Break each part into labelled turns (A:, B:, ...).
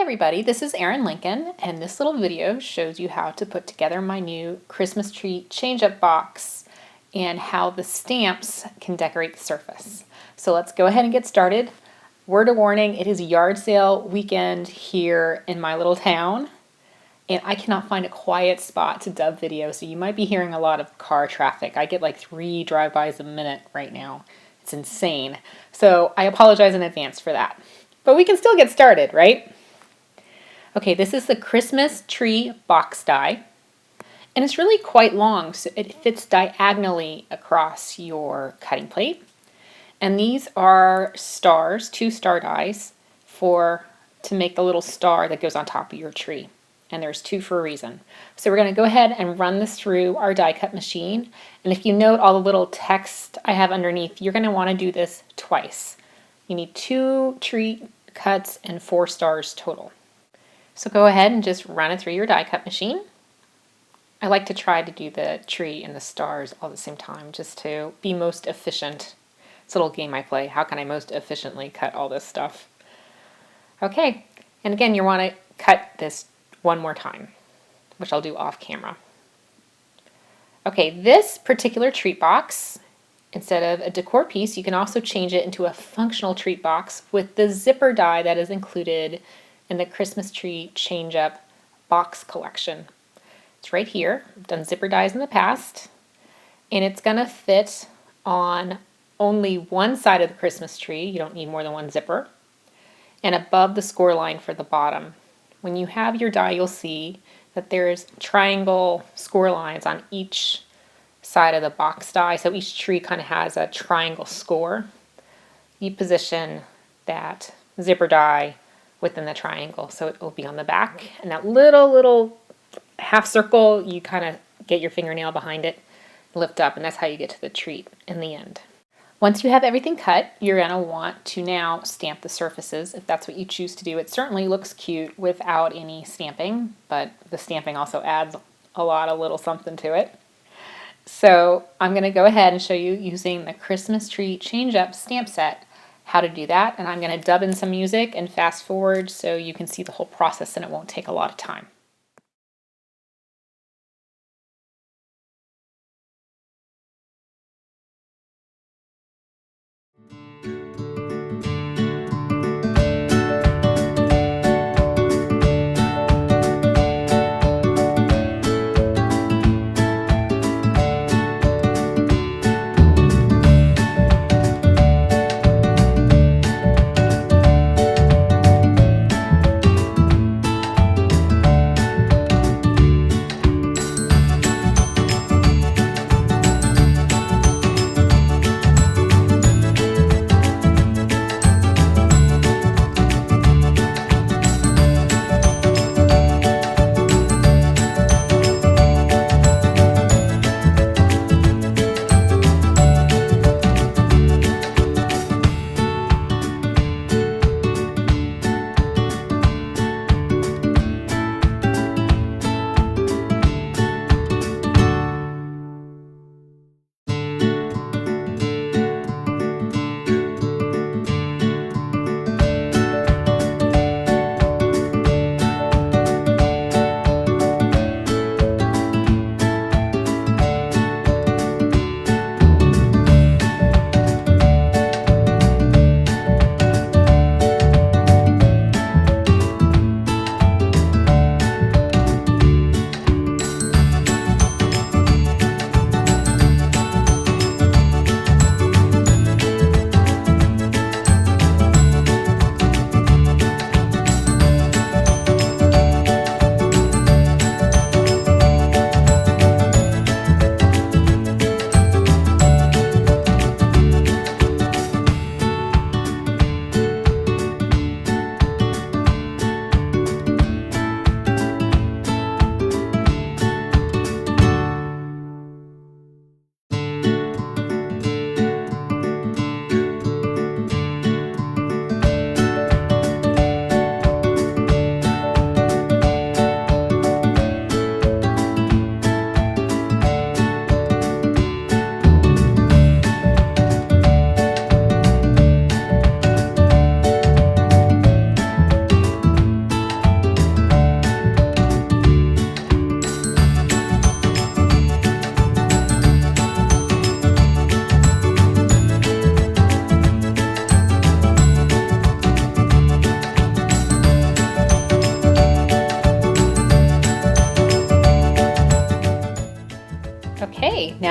A: everybody, this is Erin Lincoln, and this little video shows you how to put together my new Christmas tree change-up box and how the stamps can decorate the surface. So let's go ahead and get started. Word of warning, it is yard sale weekend here in my little town, and I cannot find a quiet spot to dub video, so you might be hearing a lot of car traffic. I get like 3 drive-bys a minute right now. It's insane. So I apologize in advance for that. But we can still get started, right? Okay, this is the Christmas tree box die, and it's really quite long, so it fits diagonally across your cutting plate. And these are stars, 2 star dies to make the little star that goes on top of your tree. And there's 2 for a reason. So we're going to go ahead and run this through our die cut machine. And if you note all the little text I have underneath, you're going to want to do this twice. You need 2 tree cuts and 4 stars total. So go ahead and just run it through your die cut machine. I like to try to do the tree and the stars all at the same time just to be most efficient. It's a little game I play. How can I most efficiently cut all this stuff? Okay, and again, you want to cut this one more time, which I'll do off camera. Okay, this particular treat box, instead of a decor piece, you can also change it into a functional treat box with the zipper die that is included in the Christmas tree change-up box collection. It's right here. I've done zipper dies in the past, and it's going to fit on only one side of the Christmas tree. You don't need more than one zipper, and above the score line for the bottom. When you have your die, you'll see that there's triangle score lines on each side of the box die, so each tree kind of has a triangle score. You position that zipper die within the triangle, so it will be on the back, and that little half circle, you kind of get your fingernail behind it, lift up, and that's how you get to the treat in the end. Once you have everything cut, you're going to want to now stamp the surfaces if that's what you choose to do. It certainly looks cute without any stamping, but the stamping also adds a little something to it. So I'm going to go ahead and show you using the Christmas tree change-up stamp set how to do that, and I'm going to dub in some music and fast forward so you can see the whole process and it won't take a lot of time.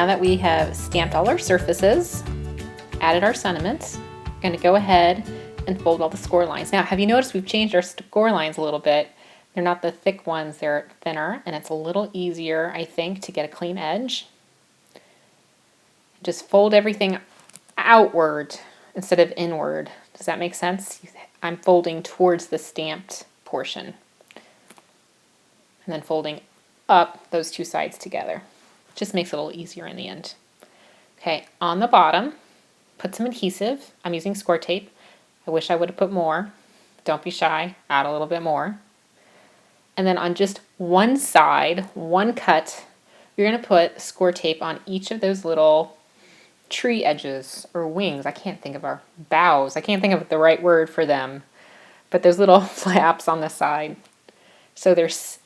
A: now that we have stamped all our surfaces, added our sentiments, we're going to go ahead and fold all the score lines. Now, have you noticed we've changed our score lines a little bit? They're not the thick ones, they're thinner, and it's a little easier, I think, to get a clean edge. Just fold everything outward instead of inward. Does that make sense? I'm folding towards the stamped portion and then folding up those two sides together. Just makes it a little easier in the end. Okay, on the bottom, put some adhesive. I'm using score tape. I wish I would have put more. Don't be shy, add a little bit more. And then on just one side, one cut, you're going to put score tape on each of those little tree edges or wings. I can't think of our boughs. I can't think of the right word for them. But those little flaps on the side. So there's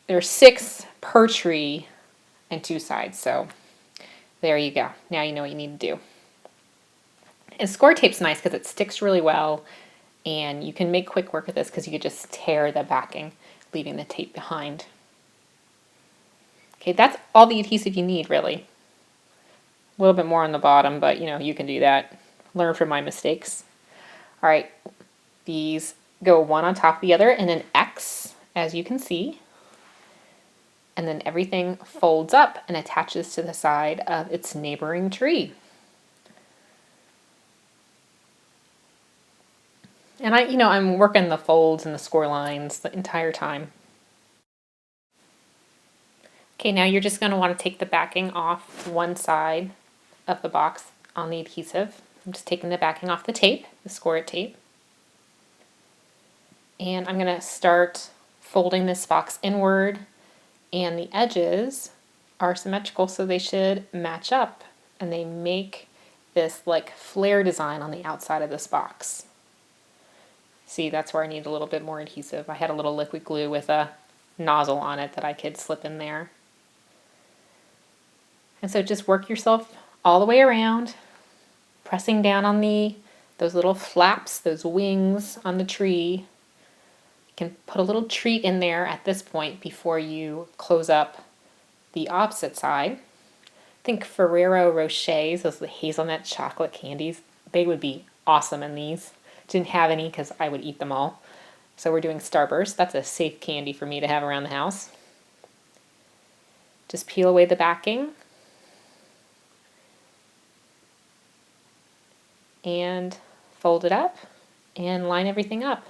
A: 6 per tree and 2 sides. So there you go. Now you know what you need to do. And score tape's nice because it sticks really well, and you can make quick work of this because you could just tear the backing, leaving the tape behind. Okay, that's all the adhesive you need, really. A little bit more on the bottom, but you can do that. Learn from my mistakes. All right, these go one on top of the other in an X, as you can see. And then everything folds up and attaches to the side of its neighboring tree. And I'm working the folds and the score lines the entire time. Okay, now you're just going to want to take the backing off one side of the box on the adhesive. I'm just taking the backing off the tape, the score it tape. And I'm going to start folding this box inward, and the edges are symmetrical, so they should match up, and they make this like flare design on the outside of this box. See, that's where I need a little bit more adhesive. I had a little liquid glue with a nozzle on it that I could slip in there. And so just work yourself all the way around, pressing down on those little flaps, those wings on the tree. You can put a little treat in there at this point before you close up the opposite side. I think Ferrero Rochers, those hazelnut chocolate candies, they would be awesome in these. Didn't have any because I would eat them all. So we're doing Starburst. That's a safe candy for me to have around the house. Just peel away the backing. And fold it up and line everything up.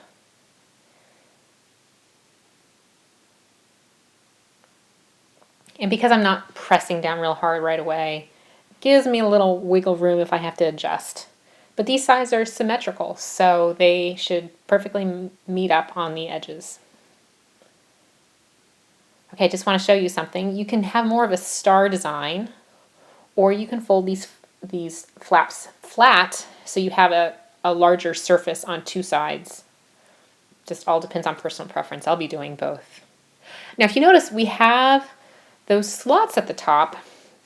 A: And because I'm not pressing down real hard right away, it gives me a little wiggle room if I have to adjust. But these sides are symmetrical, so they should perfectly meet up on the edges. Okay, I just want to show you something. You can have more of a star design, or you can fold these flaps flat so you have a larger surface on 2 sides. Just all depends on personal preference. I'll be doing both. Now, if you notice, we have those slots at the top.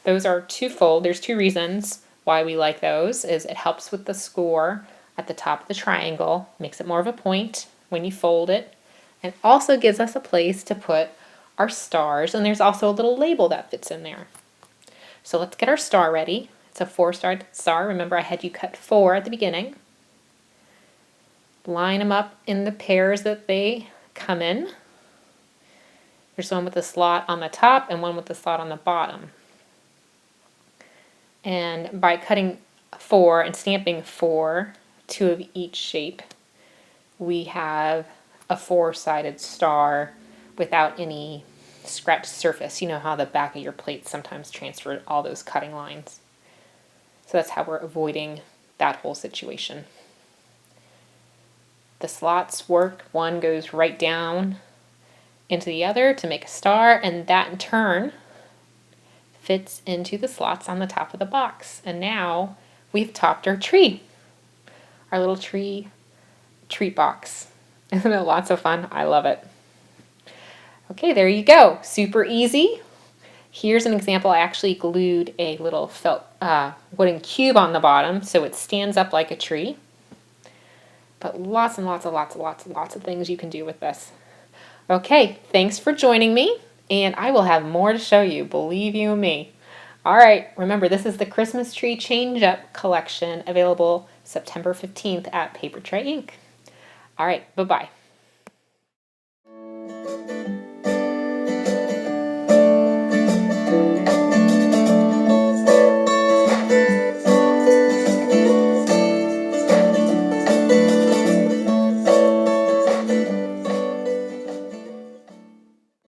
A: Those are twofold. There's 2 reasons why we like those. Is it helps with the score at the top of the triangle, makes it more of a point when you fold it, and also gives us a place to put our stars, and there's also a little label that fits in there. So let's get our star ready. It's a 4-star star. Remember, I had you cut 4 at the beginning. Line them up in the pairs that they come in. There's one with a slot on the top and one with a slot on the bottom. And by cutting 4 and stamping 4, 2 of each shape, we have a 4-sided star without any scratched surface. You know how the back of your plate sometimes transfer all those cutting lines. So that's how we're avoiding that whole situation. The slots work. One goes right down into the other to make a star, and that in turn fits into the slots on the top of the box. And now we've topped our tree, our little treat box. Isn't it lots of fun? I love it. Okay, there you go. Super easy. Here's an example. I actually glued a little felt wooden cube on the bottom so it stands up like a tree. But lots and lots of things you can do with this. Okay, thanks for joining me, and I will have more to show you, believe you me. All right, remember this is the Christmas Tree Change Up collection, available September 15th at Papertrey Ink. All right, bye-bye.